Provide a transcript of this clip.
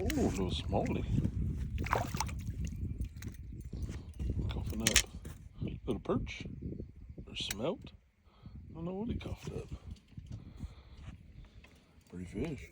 Oh, little smallie. Coughing up. Little perch. Or smelt. I don't know what he coughed up. Pretty fish.